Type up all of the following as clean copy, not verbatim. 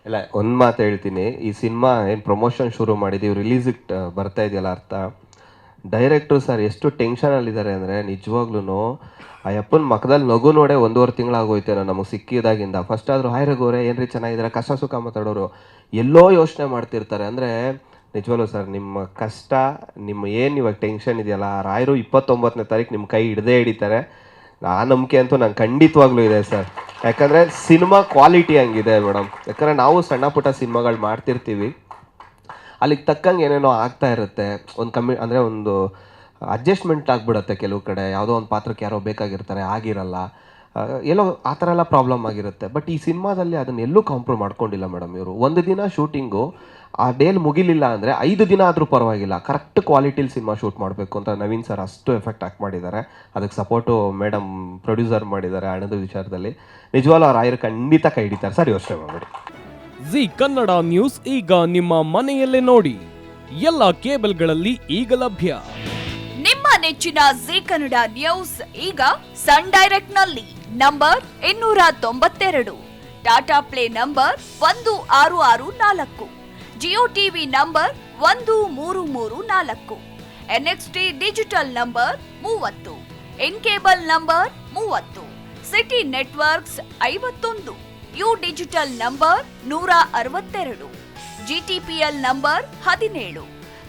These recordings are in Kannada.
ಇಲ್ಲ, ಒಂದು ಮಾತು ಹೇಳ್ತೀನಿ. ಈ ಸಿನಿಮಾ ಏನು ಪ್ರಮೋಷನ್ ಶುರು ಮಾಡಿದ್ದೀವಿ, ರಿಲೀಸಿಗೆ ಬರ್ತಾ ಇದೆಯಲ್ಲ ಅರ್ಥ. ಡೈರೆಕ್ಟ್ರು ಸರ್ ಎಷ್ಟು ಟೆನ್ಷನಲ್ಲಿದ್ದಾರೆ ಅಂದರೆ ನಿಜವಾಗ್ಲೂ ಆ ಅಪ್ಪನ ಮಕ್ಕದಲ್ಲಿ ನಗು ನೋಡೇ 1.5 ತಿಂಗಳಾಗೋಯ್ತೇನೋ ನಮಗೆ ಸಿಕ್ಕಿದಾಗಿಂದ. ಫಸ್ಟ್ ಆದರೂ ಹಾಯ್ ರಘುವರೇ ಏನ್ರಿ ಚೆನ್ನಾಗಿದ್ದಾರೆ, ಕಷ್ಟ ಸುಖ ಮಾತಾಡೋರು ಎಲ್ಲೋ ಯೋಚನೆ ಮಾಡ್ತಿರ್ತಾರೆ. ಅಂದರೆ ನಿಜವಾಗ್ಲೂ ಸರ್ ನಿಮ್ಮ ಕಷ್ಟ, ನಿಮ್ಮ ಏನು ಇವಾಗ ಟೆನ್ಷನ್ ಇದೆಯಲ್ಲ, ರಾಯರು 29ನೇ ತಾರೀಕು ನಿಮ್ಮ ಕೈ ಹಿಡ್ದೇ ಹಿಡಿತಾರೆ. ಆ ನಂಬಿಕೆ ಅಂತೂ ನಂಗೆ ಖಂಡಿತವಾಗ್ಲೂ ಇದೆ ಸರ್. ಯಾಕಂದರೆ ಸಿನಿಮಾ ಕ್ವಾಲಿಟಿ ಹಂಗಿದೆ ಮೇಡಮ್. ಯಾಕಂದರೆ ನಾವು ಸಣ್ಣ ಪುಟ್ಟ ಸಿನಿಮಾಗಳು ಮಾಡ್ತಿರ್ತೀವಿ, ಅಲ್ಲಿಗೆ ತಕ್ಕಂಗೆ ಏನೇನೋ ಆಗ್ತಾ ಇರುತ್ತೆ. ಅಂದರೆ ಒಂದು ಅಡ್ಜಸ್ಟ್ಮೆಂಟ್ ಆಗಿಬಿಡುತ್ತೆ ಕೆಲವು ಕಡೆ. ಯಾವುದೋ ಒಂದು ಪಾತ್ರಕ್ಕೆ ಯಾರೋ ಬೇಕಾಗಿರ್ತಾರೆ, ಆಗಿರಲ್ಲ, ಎಲ್ಲೋ ಆ ಥರ ಎಲ್ಲ ಪ್ರಾಬ್ಲಮ್ ಆಗಿರುತ್ತೆ. ಬಟ್ ಈ ಸಿನಿಮಾದಲ್ಲಿ ಅದನ್ನ ಎಲ್ಲೂ ಕಾಂಪ್ರಮೈಸ್ ಮಾಡ್ಕೊಂಡಿಲ್ಲ ಮೇಡಮ್ ಇವರು. ಒಂದು ದಿನ ಶೂಟಿಂಗು ಆ ಡೇಲಿ ಮುಗಿಲಿಲ್ಲ ಅಂದರೆ 5 ದಿನ ಆದರೂ ಪರವಾಗಿಲ್ಲ, ಕರೆಕ್ಟ್ ಕ್ವಾಲಿಟಿಲಿ ಸಿನಿಮಾ ಶೂಟ್ ಮಾಡಬೇಕು ಅಂತ ನವೀನ್ ಸರ್ ಅಷ್ಟು ಎಫೆಕ್ಟ್ ಹಾಕಿ ಮಾಡಿದ್ದಾರೆ. ಅದಕ್ಕೆ ಸಪೋರ್ಟು ಮೇಡಮ್ ಪ್ರೊಡ್ಯೂಸರ್ ಮಾಡಿದ್ದಾರೆ ಹಣದ ವಿಚಾರದಲ್ಲಿ. ನಿಜವಾಗ್ಲೂ ಅವ್ರು ಆಯ್ರು ಖಂಡಿತ ಕೈ ಹಿಡಿತಾರೆ ಸರ್, ಯೋಚನೆ ಮಾಡಬೇಡಿ. ಜಿ ಕನ್ನಡ ನ್ಯೂಸ್ ಈಗ ನಿಮ್ಮ ಮನೆಯಲ್ಲೇ ನೋಡಿ, ಎಲ್ಲ ಕೇಬಲ್ಗಳಲ್ಲಿ ಈಗ ಲಭ್ಯ. ನಿಮ್ಮ ನೆಚ್ಚಿನ ಜಿ ಕನ್ನಡ ನ್ಯೂಸ್ ಈಗ ಸನ್ ಡೈರೆಕ್ಟ್ ನಲ್ಲಿ number 292, Tata play number 1664, Jio TV number 1334, NXT digital number 30, in cable number 30, city networks 51, U digital number 162, GTPL number 17,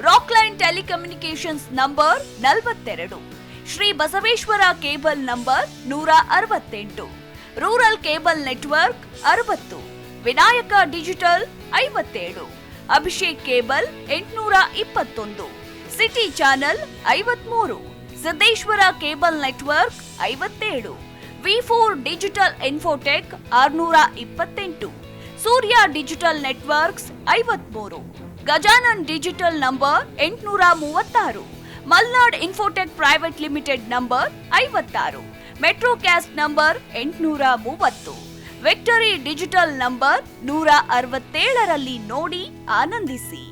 Rockline telecommunications number 42, Shri Basaveshwara cable number 168, rural cable network 60, Vinayaka digital 57, Abhishek cable 821, city channel 53, Siddeshwara cable network 57, V4 digital Infotech 628, Surya digital networks 53, Gajanan digital number 836, Malnad Infotech Private Limited number 56, Metrocast number 830, Victory Digital number 167ರಲ್ಲಿ ನೋಡಿ ಆನಂದಿಸಿ.